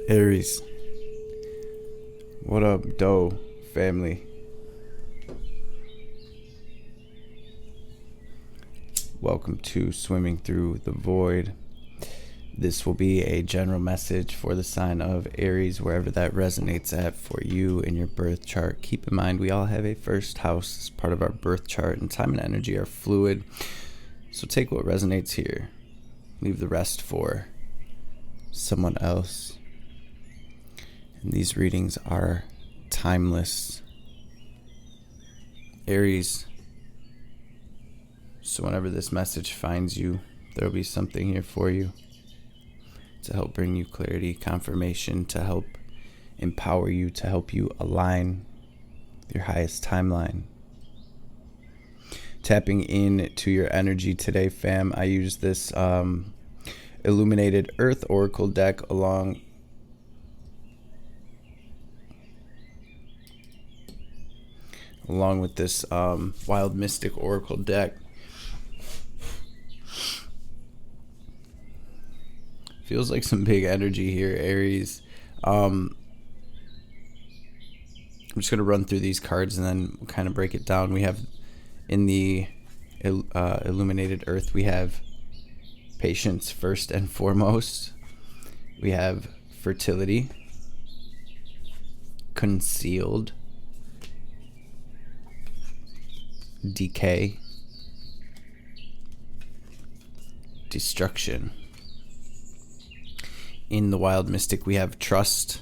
Aries, what up, Doe family? Welcome to Swimming Through the Void. This will be a general message for the sign of Aries, wherever that resonates at for you in your birth chart. Keep in mind, we all have a first house as part of our birth chart, and time and energy are fluid. So take what resonates here. Leave the rest for someone else. And these readings are timeless. Aries. So whenever this message finds you, there will be something here for you to help bring you clarity, confirmation, to help empower you, to help you align with your highest timeline. Tapping in to your energy today, fam. I use this Illuminated Earth Oracle deck along with this Wild Mystic Oracle deck. Feels like some big energy here, Aries. I'm just going to run through these cards and then kind of break it down. We have in the Illuminated Earth, we have patience first and foremost. We have fertility, concealed, decay, destruction. In the Wild Mystic, we have trust,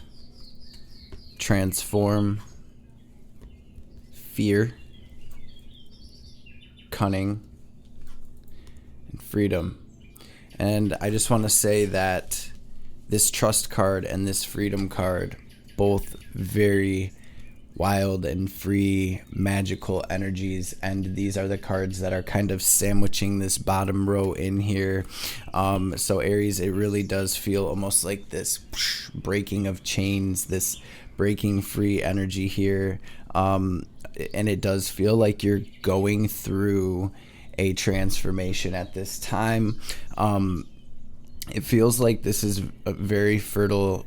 transform, fear, cunning, and freedom. And I just want to say that this trust card and this freedom card, both very wild and free, magical energies, and these are the cards that are kind of sandwiching this bottom row in here. So Aries, it really does feel almost like this breaking of chains, this breaking free energy here, and it does feel like you're going through a transformation at this time. It feels like this is a very fertile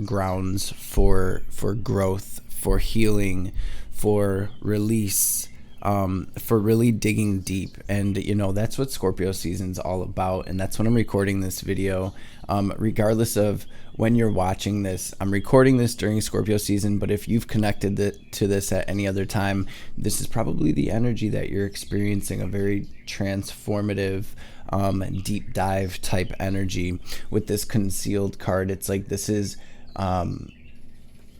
grounds for growth, for healing, for release, for really digging deep. And that's what Scorpio season's all about, and that's when I'm recording this video. Regardless of when you're watching this, I'm recording this during Scorpio season, but if you've connected to this at any other time, this is probably the energy that you're experiencing, a very transformative, deep dive type energy. With this concealed card, it's like this is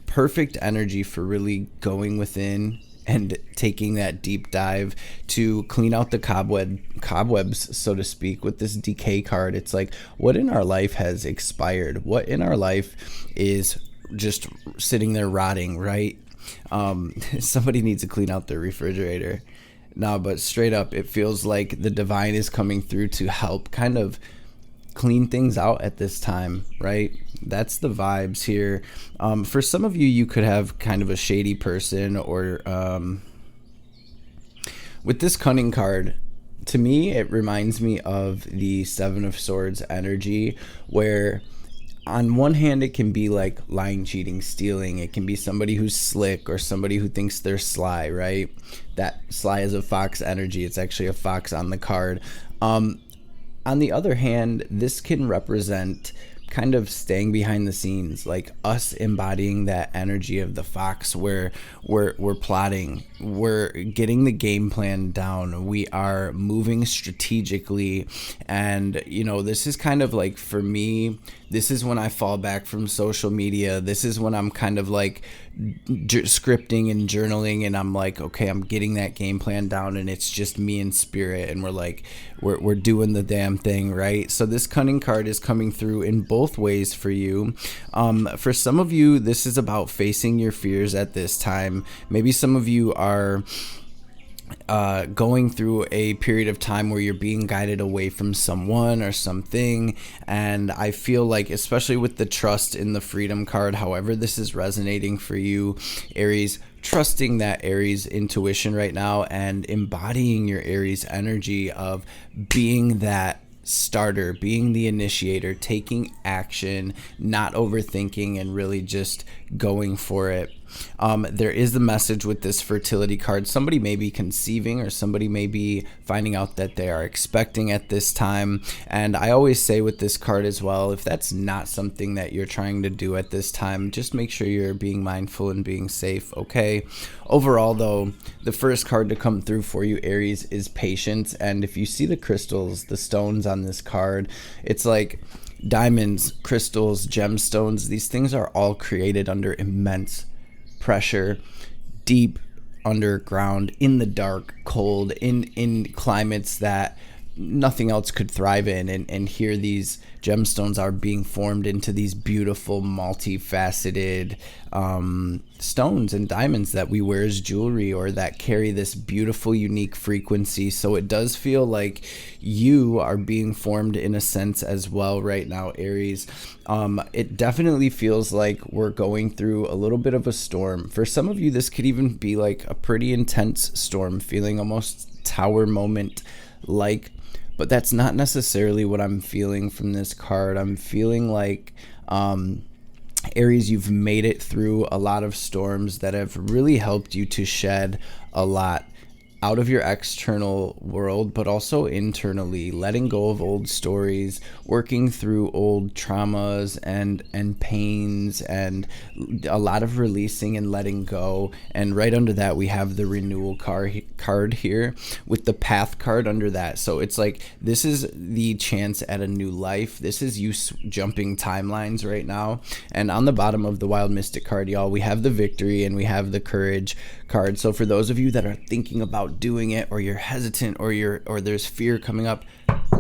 perfect energy for really going within and taking that deep dive to clean out the cobwebs, so to speak. With this decay card, it's like, what in our life has expired? What in our life is just sitting there rotting, right? Somebody needs to clean out their refrigerator. No, but straight up, it feels like the divine is coming through to help kind of clean things out at this time, right? That's the vibes here. For some of you, you could have kind of a shady person, or with this cunning card, to me, it reminds me of the Seven of Swords energy, where on one hand, it can be like lying, cheating, stealing. It can be somebody who's slick or somebody who thinks they're sly, right? That sly is a fox energy. It's actually a fox on the card. On the other hand, this can represent kind of staying behind the scenes, like us embodying that energy of the fox, where we're plotting, we're getting the game plan down, we are moving strategically. And this is kind of like, for me, this is when I fall back from social media. This is when I'm kind of like scripting and journaling, and I'm like, okay, I'm getting that game plan down, and it's just me and spirit, and we're doing the damn thing, right? So this cunning card is coming through in both ways for you. For some of you, this is about facing your fears at this time. Maybe some of you are going through a period of time where you're being guided away from someone or something. And I feel like, especially with the trust in the freedom card, however this is resonating for you, Aries, trusting that Aries intuition right now and embodying your Aries energy of being that starter, being the initiator, taking action, not overthinking, and really just going for it. There is the message with this fertility card. Somebody may be conceiving, or somebody may be finding out that they are expecting at this time. And I always say with this card as well, if that's not something that you're trying to do at this time, just make sure you're being mindful and being safe, okay? Overall, though, the first card to come through for you, Aries, is patience. And if you see the crystals, the stones on this card, it's like diamonds, crystals, gemstones. These things are all created under immense pressure, deep underground, in the dark, cold, in climates that nothing else could thrive in. And here these gemstones are being formed into these beautiful, multifaceted stones and diamonds that we wear as jewelry, or that carry this beautiful, unique frequency. So it does feel like you are being formed in a sense as well right now, Aries. It definitely feels like we're going through a little bit of a storm. For some of you, this could even be like a pretty intense storm, feeling almost tower moment like. But that's not necessarily what I'm feeling from this card. I'm feeling like, Aries, you've made it through a lot of storms that have really helped you to shed a lot out of your external world, but also internally, letting go of old stories, working through old traumas and pains, and a lot of releasing and letting go. And right under that, we have the renewal card here with the path card under that. So it's like, this is the chance at a new life. This is you jumping timelines right now. And on the bottom of the Wild Mystic card, y'all, we have the victory and we have the courage card. So for those of you that are thinking about doing it, or you're hesitant, or there's fear coming up,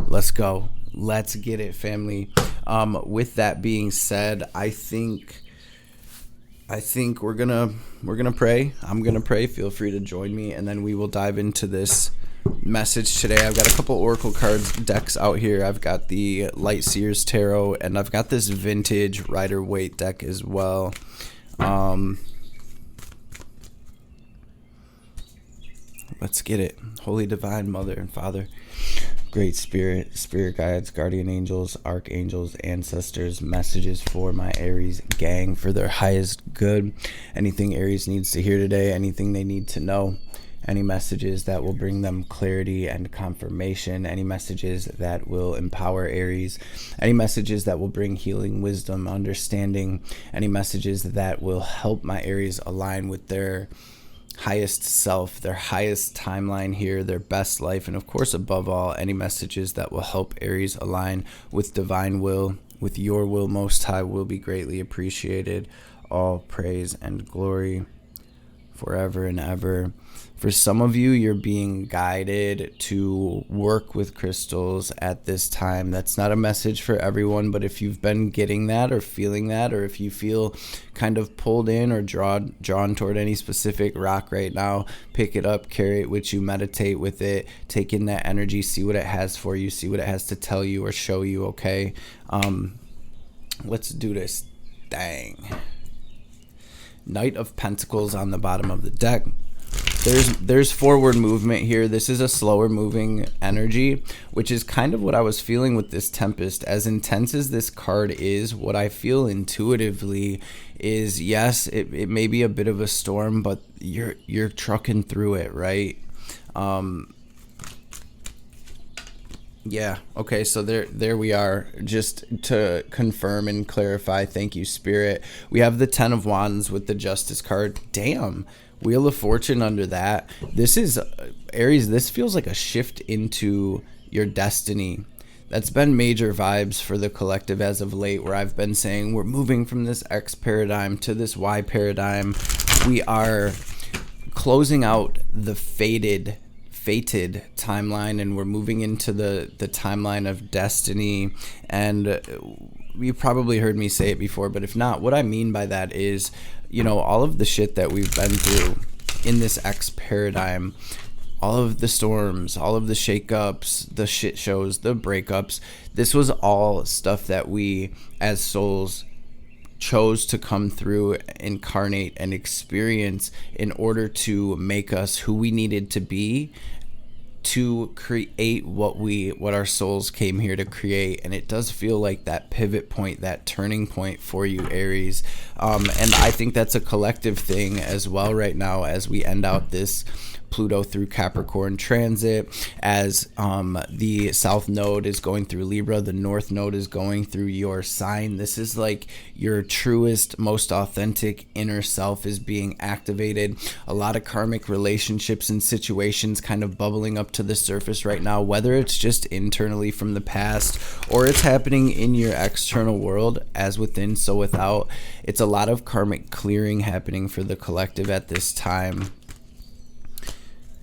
let's go. Let's get it, family. With that being said, I think we're gonna pray. I'm gonna pray. Feel free to join me, and then we will dive into this message today. I've got a couple oracle cards decks out here. I've got the Light Seers Tarot, and I've got this vintage Rider-Waite deck as well. Let's get it. Holy Divine Mother and Father, Great Spirit, Spirit Guides, Guardian Angels, Archangels, Ancestors, messages for my Aries gang for their highest good. Anything Aries needs to hear today, anything they need to know, any messages that will bring them clarity and confirmation, any messages that will empower Aries, any messages that will bring healing, wisdom, understanding, any messages that will help my Aries align with their highest self, their highest timeline here, their best life, and of course, above all, any messages that will help Aries align with divine will, with your will most high, will be greatly appreciated. All praise and glory forever and ever. For some of you, you're being guided to work with crystals at this time. That's not a message for everyone, but if you've been getting that or feeling that, or if you feel kind of pulled in or drawn toward any specific rock right now, pick it up, carry it with you, meditate with it, take in that energy, see what it has for you, see what it has to tell you or show you, okay? Let's do this thing. Knight of Pentacles on the bottom of the deck. There's forward movement here. This is a slower moving energy, which is kind of what I was feeling with this Tempest. As intense as this card is, what I feel intuitively is, yes, it may be a bit of a storm, but you're trucking through it, right? Yeah, okay, so there we are. Just to confirm and clarify, thank you, Spirit. We have the Ten of Wands with the Justice card. Damn. Wheel of Fortune under that. This is, Aries, this feels like a shift into your destiny. That's been major vibes for the collective as of late, where I've been saying we're moving from this X paradigm to this Y paradigm. We are closing out the fated timeline, and we're moving into the timeline of destiny. And you probably heard me say it before, but if not, what I mean by that is, you know, all of the shit that we've been through in this X paradigm, all of the storms, all of the shakeups, the shit shows, the breakups, this was all stuff that we as souls chose to come through, incarnate, and experience in order to make us who we needed to be to create what our souls came here to create. And it does feel like that pivot point, that turning point for you, Aries. And I think that's a collective thing as well right now, as we end out this Pluto through Capricorn transit, as the South Node is going through Libra, the North Node is going through your sign. This is like your truest, most authentic inner self is being activated. A lot of karmic relationships and situations kind of bubbling up to the surface right now, whether it's just internally from the past or it's happening in your external world, as within, so without. It's a lot of karmic clearing happening for the collective at this time.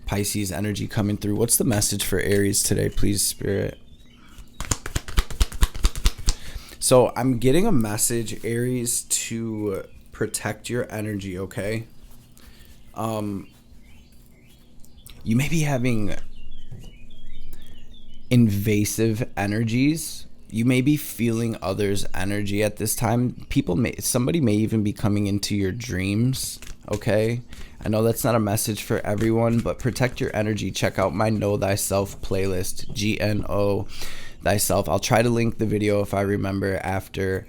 Pisces energy coming through. What's the message for Aries today, please, Spirit? So I'm getting a message, Aries, to protect your energy, okay? You may be having invasive energies. You may be feeling others' energy at this time. Somebody may even be coming into your dreams, okay? I know that's not a message for everyone, but protect your energy. Check out my Know Thyself playlist, GNO Thyself. I'll try to link the video if I remember after.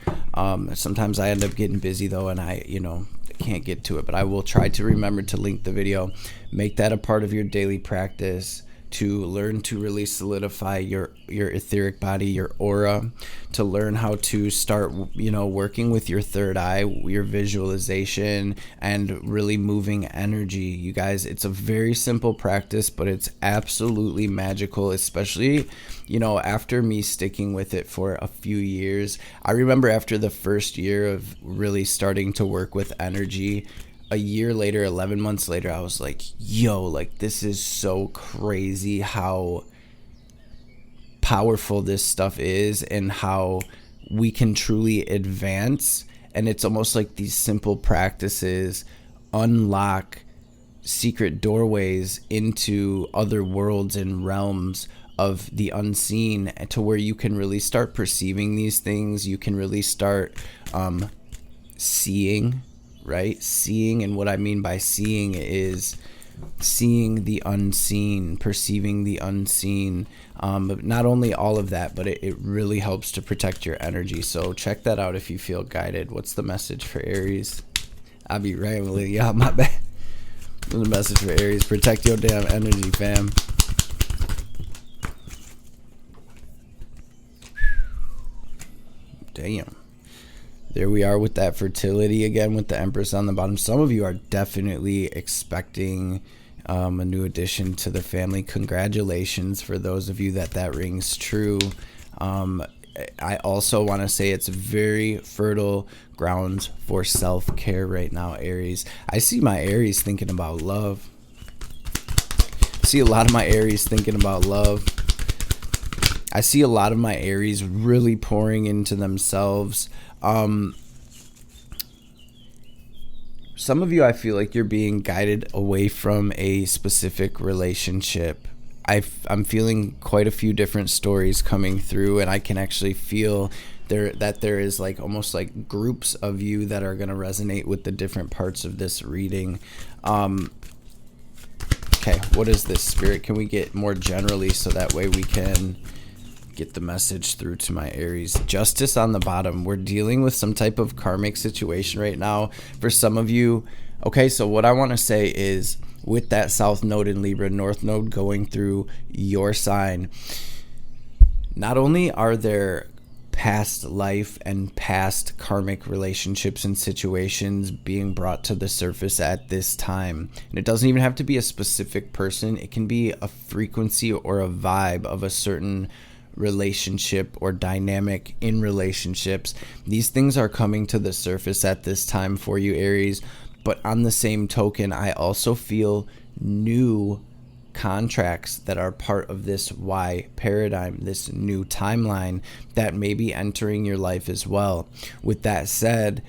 Sometimes I end up getting busy though, and I can't get to it, but I will try to remember to link the video. Make that a part of your daily practice, to learn to really solidify your etheric body, your aura, to learn how to start, working with your third eye, your visualization, and really moving energy. You guys, it's a very simple practice, but it's absolutely magical, especially, after me sticking with it for a few years. I remember after the first year of really starting to work with energy, a year later, 11 months later, I was like, this is so crazy how powerful this stuff is and how we can truly advance. And it's almost like these simple practices unlock secret doorways into other worlds and realms of the unseen, to where you can really start perceiving these things. You can really start seeing. Right? Seeing, and what I mean by seeing is seeing the unseen, perceiving the unseen. But not only all of that, but it really helps to protect your energy. So check that out if you feel guided. What's the message for Aries? I'll be rambling. Yeah, my bad. The message for Aries: protect your damn energy, fam. Damn. There we are with that fertility again, with the Empress on the bottom. Some of you are definitely expecting a new addition to the family. Congratulations for those of you that rings true. I also want to say it's very fertile grounds for self-care right now, Aries. I see my Aries thinking about love. I see a lot of my Aries thinking about love. I see a lot of my Aries really pouring into themselves. Some of you, I feel like you're being guided away from a specific relationship. I'm feeling quite a few different stories coming through, and I can actually feel there is like almost like groups of you that are going to resonate with the different parts of this reading. Okay, what is this, Spirit? Can we get more generally so that way we can get the message through to my Aries? Justice on the bottom. We're dealing with some type of karmic situation right now for some of you. Okay, so what I want to say is, with that South Node in Libra, North Node going through your sign, not only are there past life and past karmic relationships and situations being brought to the surface at this time, and it doesn't even have to be a specific person. It can be a frequency or a vibe of a certain relationship or dynamic in relationships. These things are coming to the surface at this time for you, Aries. But on the same token, I also feel new contracts that are part of this Y paradigm, this new timeline that may be entering your life as well. With that said,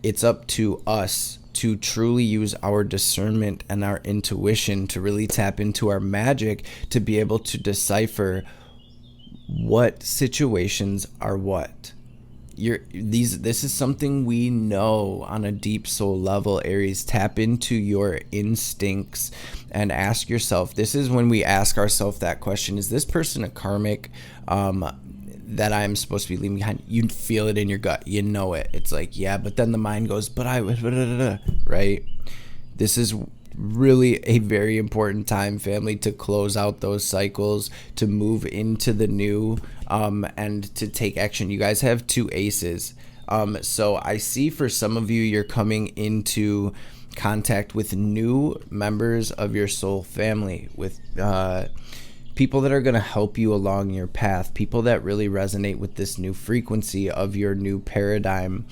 it's up to us to truly use our discernment and our intuition to really tap into our magic, to be able to decipher what situations are what. This is something we know on a deep soul level, Aries. Tap into your instincts and ask yourself, this is when we ask ourselves that question, is this person a karmic that I'm supposed to be leaving behind? You feel it in your gut, you know it. It's like, yeah, but then the mind goes, but I, right? This is really a very important time, family, to close out those cycles, to move into the new, and to take action. You guys have 2 aces. So I see for some of you, you're coming into contact with new members of your soul family, with people that are going to help you along your path, people that really resonate with this new frequency of your new paradigm.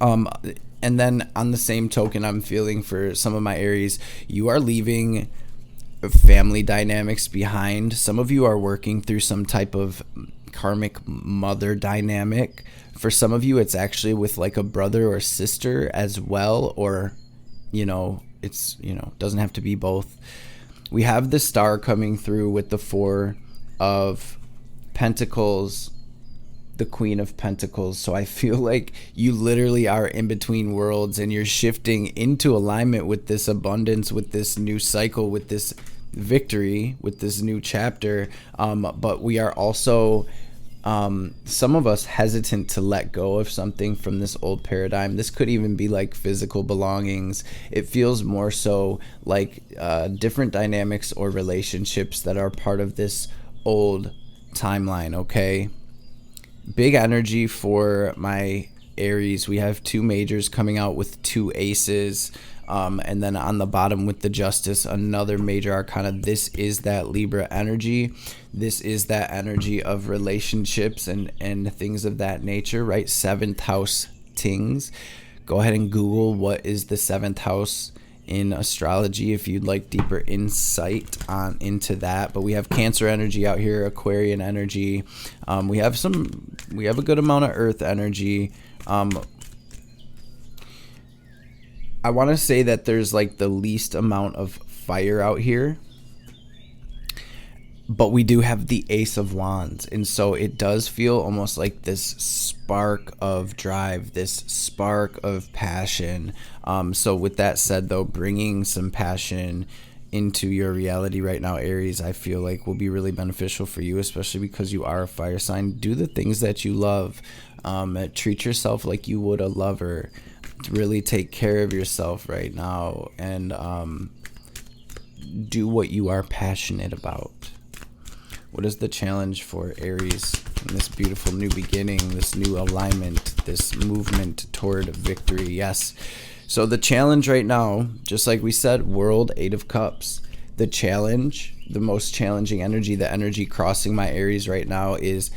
And then on the same token, I'm feeling for some of my Aries, you are leaving family dynamics behind. Some of you are working through some type of karmic mother dynamic. For some of you, it's actually with like a brother or sister as well, or, it's, doesn't have to be both. We have the star coming through with the 4 of Pentacles, the Queen of Pentacles. So I feel like you literally are in between worlds, and you're shifting into alignment with this abundance, with this new cycle, with this victory, with this new chapter. But we are also, some of us, hesitant to let go of something from this old paradigm. This could even be like physical belongings. It feels more so like different dynamics or relationships that are part of this old timeline, okay? Big energy for my Aries. We have 2 majors coming out with 2 aces. And then on the bottom with the Justice, another major arcana. This is that Libra energy. This is that energy of relationships and things of that nature, right? 7th house things. Go ahead and Google what is the 7th house in astrology if you'd like deeper insight into that. But we have Cancer energy out here, Aquarian energy. We have a good amount of Earth energy. I want to say that there's like the least amount of fire out here, but we do have the Ace of Wands, and so it does feel almost like this spark of drive, this spark of passion. So with that said, though, bringing some passion into your reality right now, Aries, I feel like will be really beneficial for you, especially because you are a fire sign. Do the things that you love. Treat yourself like you would a lover. Really take care of yourself right now, and do what you are passionate about. What is the challenge for Aries in this beautiful new beginning, this new alignment, this movement toward victory? Yes. So the challenge right now, just like we said, World, 8 of Cups. The challenge, the most challenging energy, the energy crossing my Aries right now is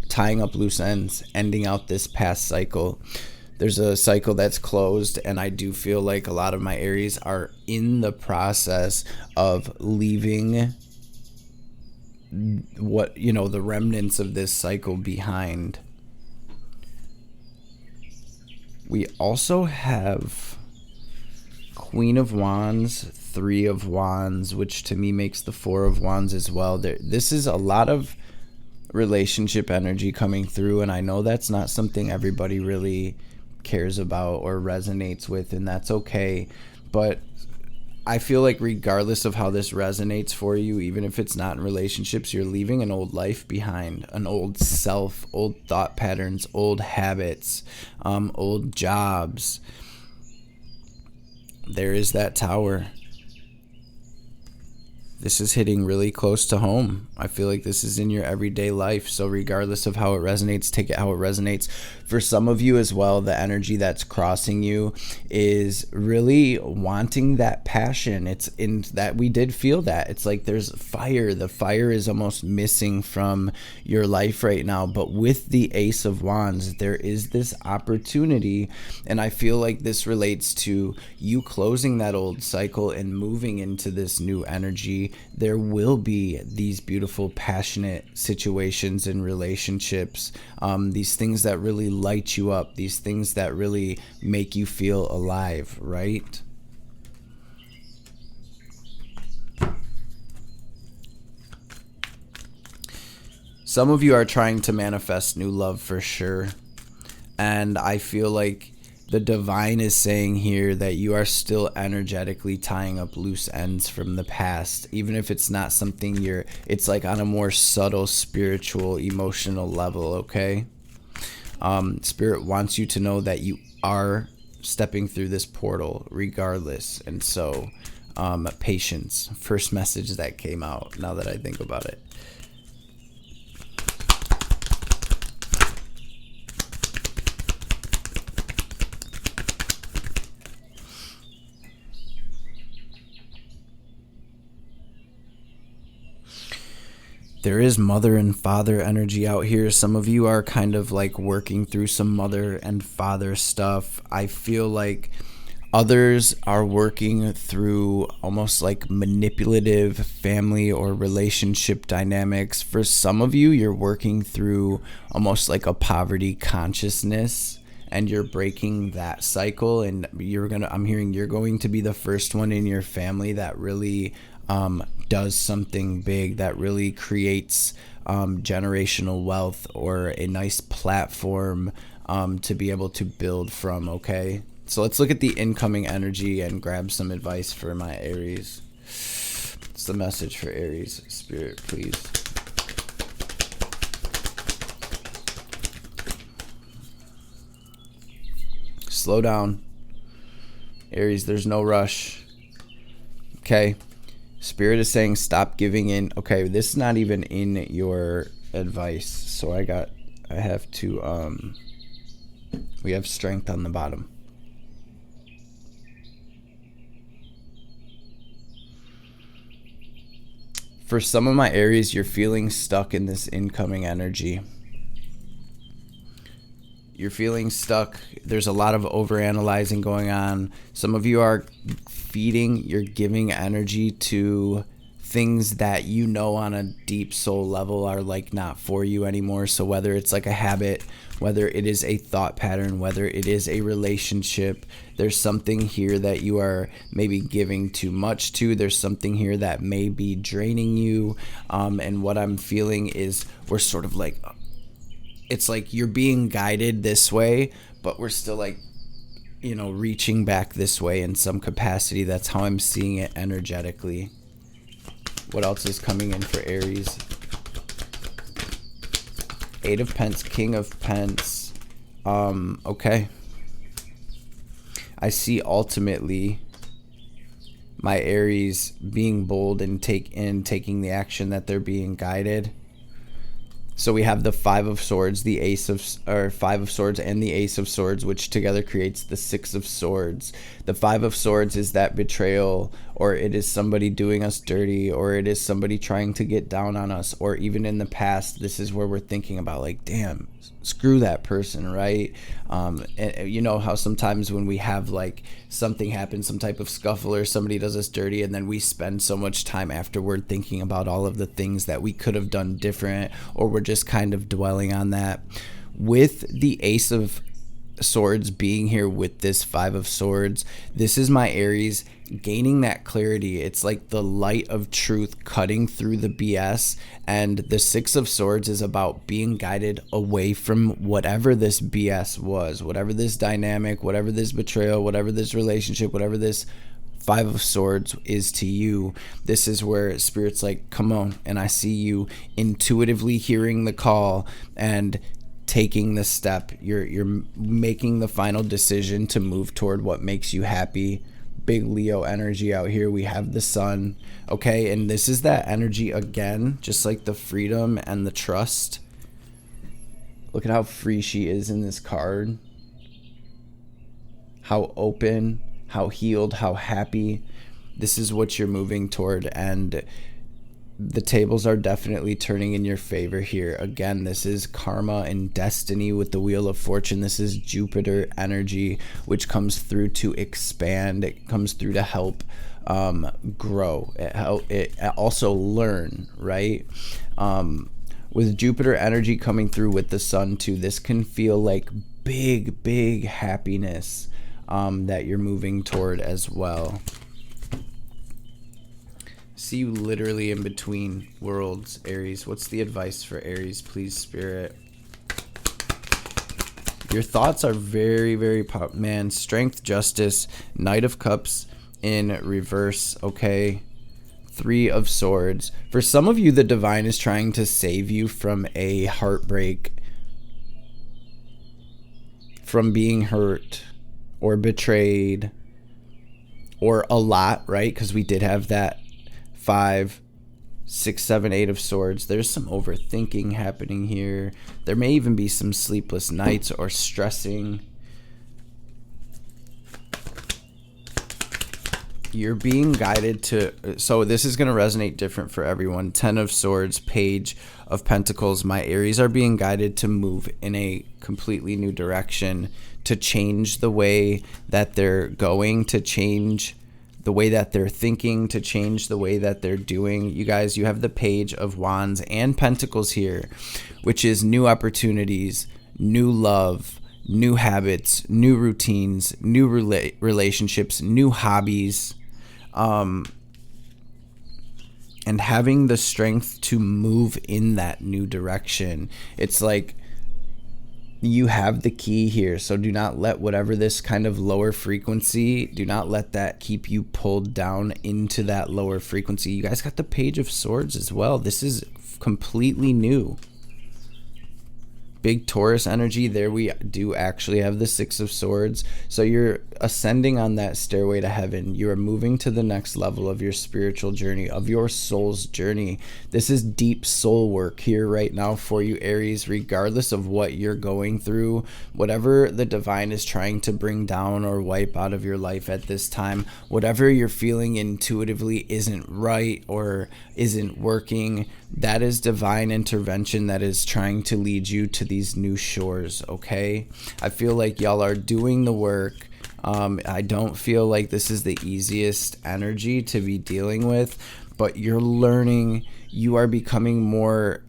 tying up loose ends, ending out this past cycle. There's a cycle that's closed, and I do feel like a lot of my Aries are in the process of leaving the remnants of this cycle behind. We also have Queen of Wands, 3 of Wands, which to me makes the 4 of Wands as well. This is a lot of relationship energy coming through, and I know that's not something everybody really cares about or resonates with, and that's okay. But I feel like regardless of how this resonates for you, even if it's not in relationships, you're leaving an old life behind, an old self, old thought patterns, old habits, old jobs. There is that Tower. This is hitting really close to home. I feel like this is in your everyday life. So regardless of how it resonates, take it how it resonates. For some of you as well, the energy that's crossing you is really wanting that passion. It's in that we did feel that. It's like there's fire. The fire is almost missing from your life right now. But with the Ace of Wands, there is this opportunity. And I feel like this relates to you closing that old cycle and moving into this new energy. There will be these beautiful, passionate situations and relationships, these things that really light you up, these things that really make you feel alive, right? some of you are trying to manifest new love for sure. And I feel like the divine is saying here that you are still energetically tying up loose ends from the past, even if it's not something it's like on a more subtle spiritual, emotional level, okay? Spirit wants you to know that you are stepping through this portal regardless. And so, patience, first message that came out now that I think about it. There is mother and father energy out here. Some of you are kind of like working through some mother and father stuff. I feel like others are working through almost like manipulative family or relationship dynamics. For some of you, you're working through almost like a poverty consciousness, and you're breaking that cycle. And I'm hearing you're going to be the first one in your family that really does something big, that really creates generational wealth or a nice platform to be able to build from, okay? So let's look at the incoming energy and grab some advice for my Aries. What's the message for Aries? Spirit, please. Slow down. Aries, there's no rush. Okay. Spirit is saying stop giving in. Okay, this is not even in your advice. So we have strength on the bottom. For some of my Aries, you're feeling stuck in this incoming energy. You're feeling stuck. There's a lot of overanalyzing going on. Some of you are you're giving energy to things that you know on a deep soul level are like not for you anymore. So whether it's like a habit, whether it is a thought pattern, whether it is a relationship, there's something here that you are maybe giving too much to. There's something here that may be draining you. And what I'm feeling is we're sort of like, it's like you're being guided this way, but we're still like, reaching back this way in some capacity. That's how I'm seeing it energetically. What else is coming in for Aries? 8 of Pence, King of Pence. Okay. I see ultimately my Aries being bold and taking the action that they're being guided. So we have the 5 of Swords, the 5 of Swords and the Ace of Swords, which together creates the 6 of Swords. The 5 of Swords is that betrayal, or it is somebody doing us dirty, or it is somebody trying to get down on us, or even in the past, this is where we're thinking about like, damn, screw that person, right? And you know how sometimes when we have like something happen, some type of scuffle or somebody does us dirty, and then we spend so much time afterward thinking about all of the things that we could have done different, or we're just kind of dwelling on that. With the Ace of Swords being here with this 5 of Swords, this is my Aries gaining that clarity. It's like the light of truth cutting through the BS, and the 6 of Swords is about being guided away from whatever this BS was, whatever this dynamic, whatever this betrayal, whatever this relationship, whatever this 5 of Swords is to you. This is where Spirit's like, come on, and I see you intuitively hearing the call and taking the step. You're making the final decision to move toward what makes you happy. Big Leo energy out here. We have the sun. Okay, and this is that energy again, just like the freedom and the trust. Look at how free she is in this card. How open, how healed, how happy. This is what you're moving toward, and the tables are definitely turning in your favor here. Again, this is karma and destiny with the Wheel of Fortune. This is Jupiter energy, which comes through to expand. It comes through to help grow. It also learn, right? With Jupiter energy coming through with the sun too, this can feel like big happiness that you're moving toward as well. See you literally in between worlds, Aries. What's the advice for Aries, please, Spirit? Your thoughts are very, very man. Strength, justice, Knight of Cups in reverse, okay? Three of Swords. For some of you, the divine is trying to save you from a heartbreak, from being hurt or betrayed, or a lot, right? Because we did have that 5, 6, 7, 8 of Swords. There's some overthinking happening here. There may even be some sleepless nights or stressing. You're being guided to, so this is going to resonate different for everyone. 10 of Swords, Page of Pentacles. My Aries are being guided to move in a completely new direction, to change the way that they're going, to change the way that they're thinking, to change the way that they're doing. You guys, you have the Page of Wands and Pentacles here, which is new opportunities, new love, new habits, new routines, new relationships, new hobbies, and having the strength to move in that new direction. It's like you have the key here, so do not let whatever this kind of lower frequency, do not let that keep you pulled down into that lower frequency. You guys got the Page of Swords as well. This is completely new. Big Taurus energy. There we do actually have the 6 of Swords. So you're ascending on that stairway to heaven. You are moving to the next level of your spiritual journey, of your soul's journey. This is deep soul work here right now for you, Aries, regardless of what you're going through, whatever the divine is trying to bring down or wipe out of your life at this time, whatever you're feeling intuitively isn't right or isn't working, that is divine intervention that is trying to lead you to these new shores, okay? I feel like y'all are doing the work. I don't feel like this is the easiest energy to be dealing with, but you're learning, you are becoming more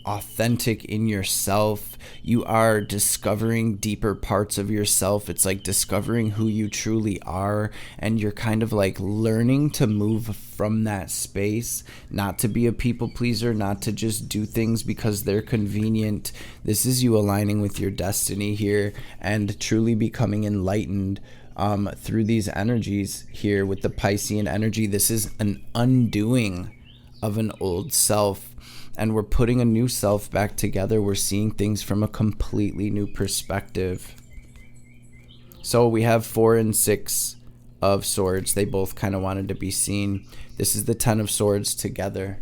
authentic in yourself. You are discovering deeper parts of yourself. It's like discovering who you truly are, and you're kind of like learning to move from that space, not to be a people pleaser, not to just do things because they're convenient. This is you aligning with your destiny here and truly becoming enlightened through these energies here with the Piscean energy. This is an undoing of an old self, and we're putting a new self back together. We're seeing things from a completely new perspective. So we have 4 and 6 of Swords. They both kind of wanted to be seen. This is the 10 of Swords together.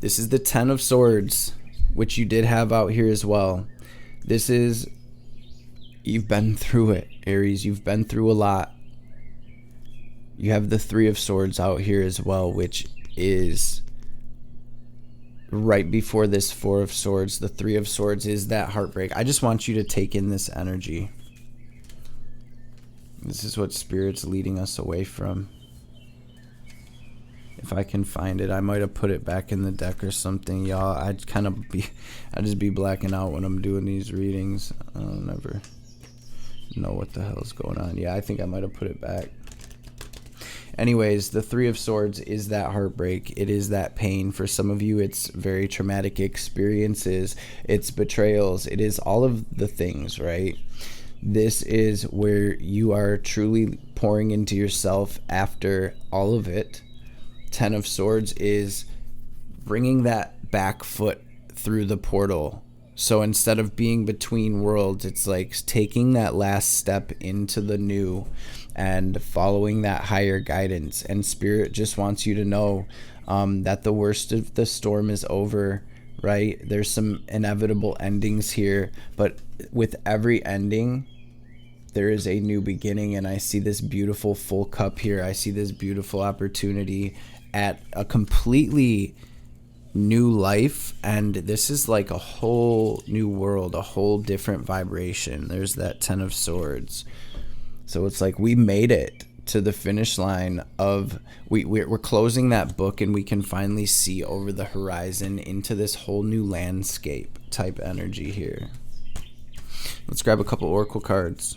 This is the 10 of Swords, which you did have out here as well. This is, you've been through it, Aries. You've been through a lot. You have the 3 of Swords out here as well, which is right before this 4 of Swords. The 3 of Swords is that heartbreak. I just want you to take in this energy. This is what Spirit's leading us away from. If I can find it, I might have put it back in the deck or something, y'all. I just be blacking out when I'm doing these readings. I don't never know what the hell is going on. Yeah, I think I might have put it back. Anyways, the 3 of Swords is that heartbreak. It is that pain. For some of you, it's very traumatic experiences. It's betrayals. It is all of the things, right? This is where you are truly pouring into yourself after all of it. 10 of Swords is bringing that back foot through the portal. So instead of being between worlds, it's like taking that last step into the new and following that higher guidance. And Spirit just wants you to know that the worst of the storm is over, right? There's some inevitable endings here, but with every ending, there is a new beginning. And I see this beautiful full cup here. I see this beautiful opportunity at a completely new life, and this is like a whole new world, a whole different vibration. There's that 10 of Swords. So it's like we made it to the finish line of we're closing that book, and we can finally see over the horizon into this whole new landscape type energy here. Let's grab a couple oracle cards.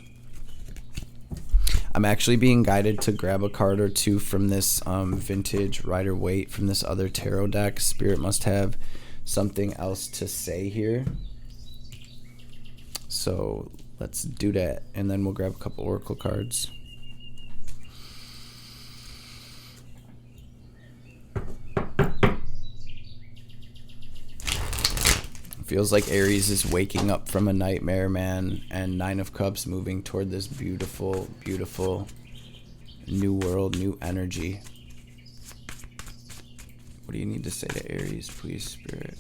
I'm actually being guided to grab a card or two from this vintage Rider-Waite from this other tarot deck. Spirit must have something else to say here. So let's do that, and then we'll grab a couple oracle cards. Feels like Aries is waking up from a nightmare, man, and Nine of Cups moving toward this beautiful, beautiful new world, new energy. What do you need to say to Aries, please, Spirit?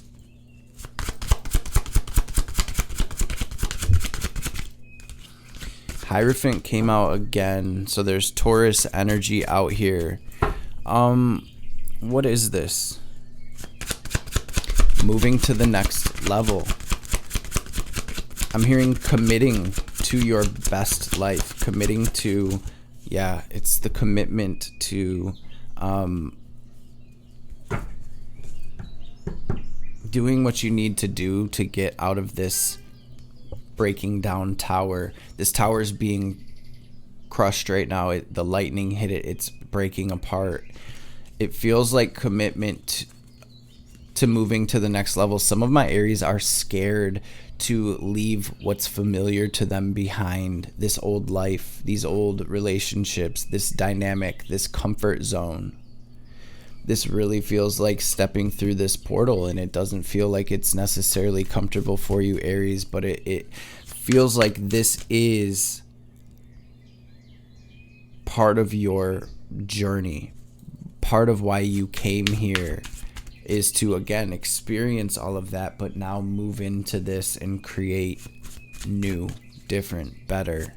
Hierophant came out again, so there's Taurus energy out here. What is this? Moving to the next level. I'm hearing committing to your best life. Committing to, yeah, it's the commitment to doing what you need to do to get out of this breaking down tower. This tower is being crushed right now. The lightning hit it. It's breaking apart. It feels like commitment to moving to the next level. Some of my Aries are scared to leave what's familiar to them behind. This old life, these old relationships, this dynamic, this comfort zone. This really feels like stepping through this portal, and it doesn't feel like it's necessarily comfortable for you, Aries, but it feels like this is part of your journey. Part of why you came here is to, again, experience all of that, but now move into this and create new, different, better.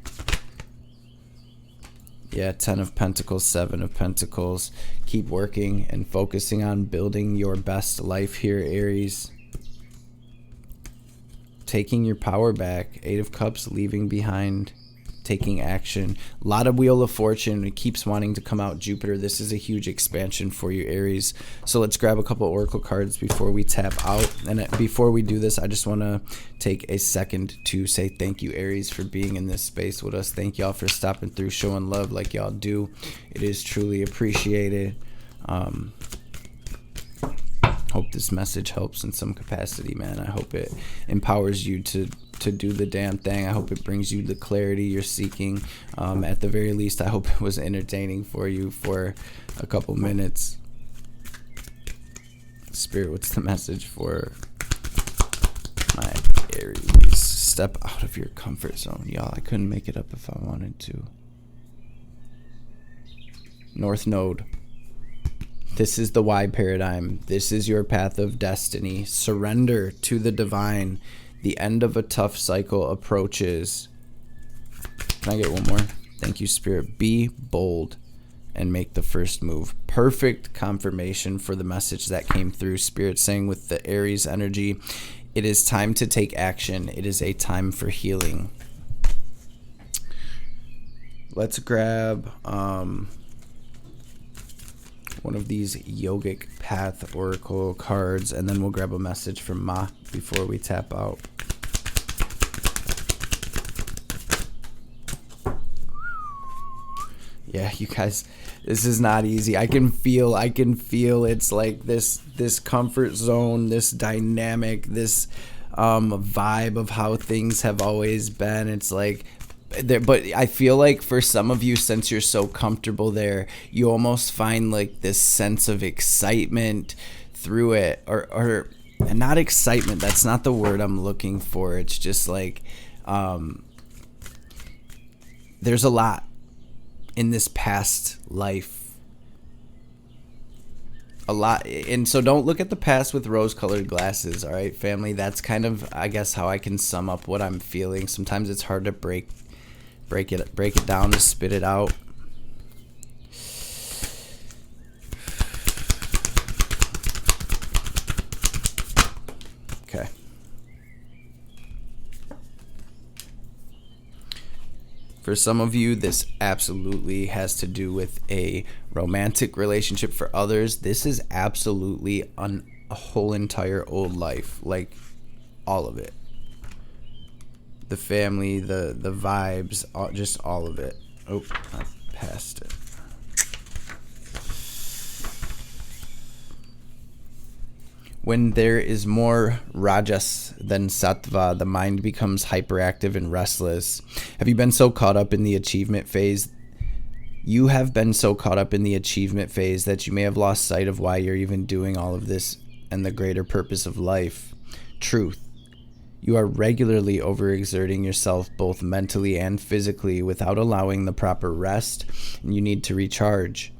Yeah, 10 of Pentacles, 7 of Pentacles. Keep working and focusing on building your best life here, Aries. Taking your power back. 8 of Cups, leaving behind, taking action. A lot of Wheel of Fortune. It keeps wanting to come out. Jupiter. This is a huge expansion for you, Aries. So let's grab a couple oracle cards before we tap out. And before we do this, I just want to take a second to say thank you, Aries, for being in this space with us. Thank y'all for stopping through, showing love like y'all do. It is truly appreciated. Hope this message helps in some capacity, man. I hope it empowers you to do the damn thing. I hope it brings you the clarity you're seeking. At the very least, I hope it was entertaining for you for a couple minutes. Spirit, what's the message for my Aries? Step out of your comfort zone. Y'all, I couldn't make it up if I wanted to. North Node. This is the Y paradigm. This is your path of destiny. Surrender to the divine. The end of a tough cycle approaches. Can I get one more? Thank you, Spirit. Be bold and make the first move. Perfect confirmation for the message that came through. Spirit saying with the Aries energy, it is time to take action. It is a time for healing. Let's grab one of these yogic path oracle cards, and then we'll grab a message from Ma before we tap out. Yeah, you guys, this is not easy. I can feel it's like this comfort zone, this dynamic, this vibe of how things have always been. It's like there, but I feel like for some of you, since you're so comfortable there, you almost find like this sense of excitement through it, or not excitement. That's not the word I'm looking for. It's just like there's a lot in this past life. A lot. And so don't look at the past with rose-colored glasses, all right, family? That's kind of, I guess, how I can sum up what I'm feeling. Sometimes it's hard to break it down, to spit it out. Okay. For some of you, this absolutely has to do with a romantic relationship. For others, this is absolutely a whole entire old life, like all of it. The family, the vibes, just all of it. Oh, I passed it. When there is more rajas than sattva, the mind becomes hyperactive and restless. Have you been so caught up in the achievement phase? You have been so caught up in the achievement phase that you may have lost sight of why you're even doing all of this and the greater purpose of life. Truth. You are regularly overexerting yourself both mentally and physically without allowing the proper rest, and you need to recharge.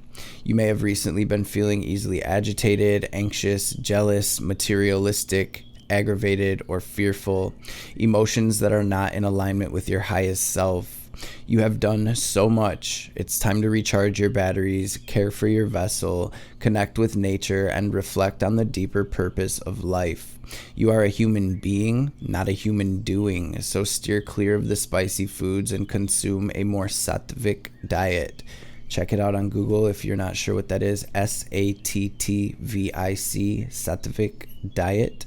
You may have recently been feeling easily agitated, anxious, jealous, materialistic, aggravated, or fearful, emotions that are not in alignment with your highest self. You have done so much. It's time to recharge your batteries, care for your vessel, connect with nature, and reflect on the deeper purpose of life. You are a human being, not a human doing, so steer clear of the spicy foods and consume a more sattvic diet. Check it out on Google if you're not sure what that is. Sattvic, sattvic diet.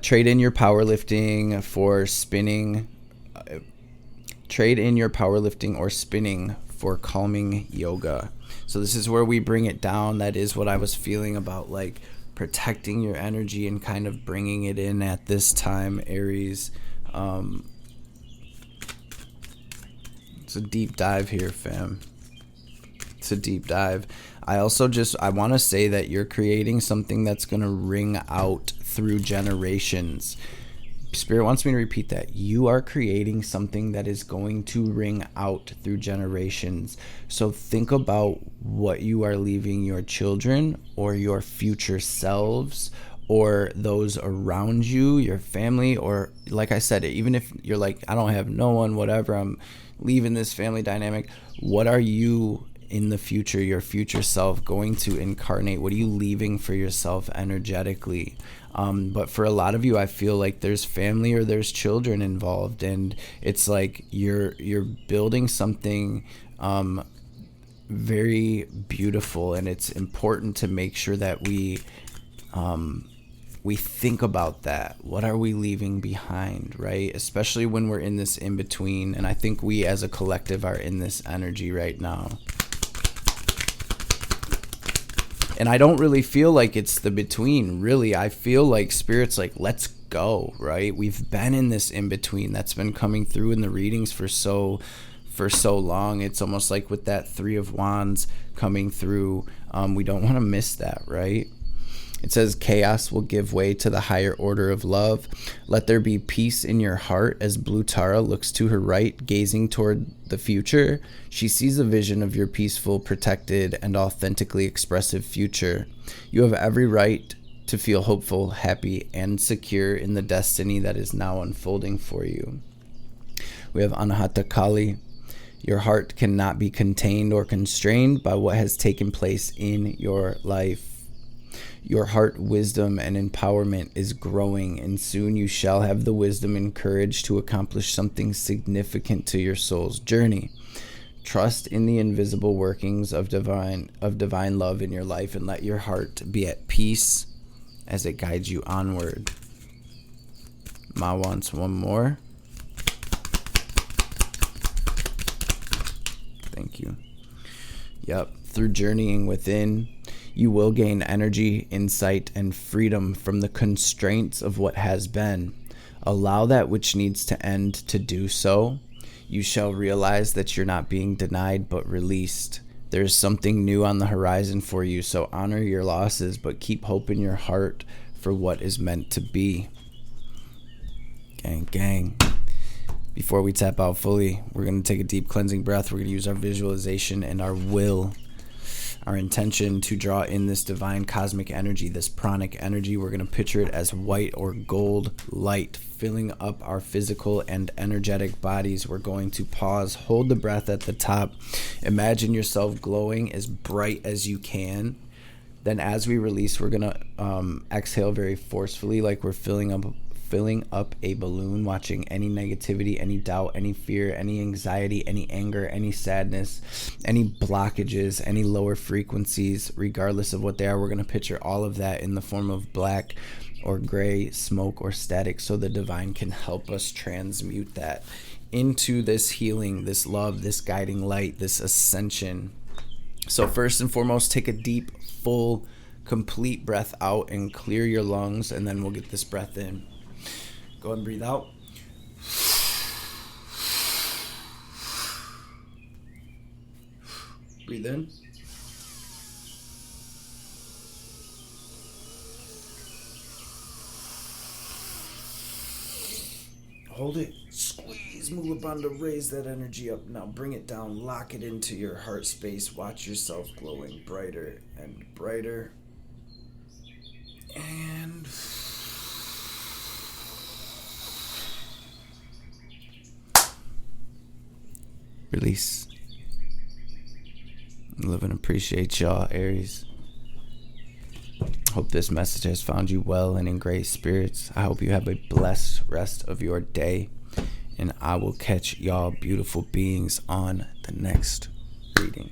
Trade in your powerlifting for spinning. Trade in your powerlifting or spinning for calming yoga. So this is where we bring it down. That is what I was feeling about, like protecting your energy and kind of bringing it in at this time, Aries. It's a deep dive here, fam. It's a deep dive. I want to say that you're creating something that's going to ring out through generations. Spirit wants me to repeat that. You are creating something that is going to ring out through generations. So think about what you are leaving your children or your future selves or those around you, your family, or like I said, even if you're like, I don't have no one, whatever, I'm leaving this family dynamic. What are you in the future, your future self, going to incarnate? What are you leaving for yourself energetically? But for a lot of you, I feel like there's family or there's children involved, and it's like you're building something very beautiful, and it's important to make sure that we think about that. What are we leaving behind, right? Especially when we're in this in between, and I think we as a collective are in this energy right now. And I don't really feel like it's the between, really. I feel like Spirit's like, let's go, right? We've been in this in between that's been coming through in the readings for so long. It's almost like with that Three of Wands coming through, we don't want to miss that, right? It says chaos will give way to the higher order of love. Let there be peace in your heart as Blue Tara looks to her right, gazing toward the future. She sees a vision of your peaceful, protected, and authentically expressive future. You have every right to feel hopeful, happy, and secure in the destiny that is now unfolding for you. We have Anahata Kali. Your heart cannot be contained or constrained by what has taken place in your life. Your heart wisdom and empowerment is growing, and soon you shall have the wisdom and courage to accomplish something significant to your soul's journey. Trust in the invisible workings of divine love in your life, and let your heart be at peace as it guides you onward. Ma wants one more. Thank you. Yep. Through journeying within, you will gain energy, insight, and freedom from the constraints of what has been. Allow that which needs to end to do so. You shall realize that you're not being denied but released. There's something new on the horizon for you, so honor your losses, but keep hope in your heart for what is meant to be. Gang. Before we tap out fully, we're going to take a deep cleansing breath. We're going to use our visualization and our will, our intention to draw in this divine cosmic energy, this pranic energy. We're going to picture it as white or gold light filling up our physical and energetic bodies. We're going to pause, hold the breath at the top. Imagine yourself glowing as bright as you can. Then as we release, we're going to exhale very forcefully, like we're filling up a balloon, watching any negativity, any doubt, any fear, any anxiety, any anger, any sadness, any blockages, any lower frequencies, regardless of what they are. We're going to picture all of that in the form of black or gray smoke or static, so the divine can help us transmute that into this healing, this love, this guiding light, this ascension. So first and foremost, take a deep, full, complete breath out and clear your lungs, and then we'll get this breath in. Go ahead and breathe out. Breathe in. Hold it. Squeeze, move up to raise that energy up. Now bring it down, lock it into your heart space. Watch yourself glowing brighter and brighter. And release. Love and appreciate y'all, Aries. Hope this message has found you well and in great spirits. I hope you have a blessed rest of your day. And I will catch y'all beautiful beings on the next reading.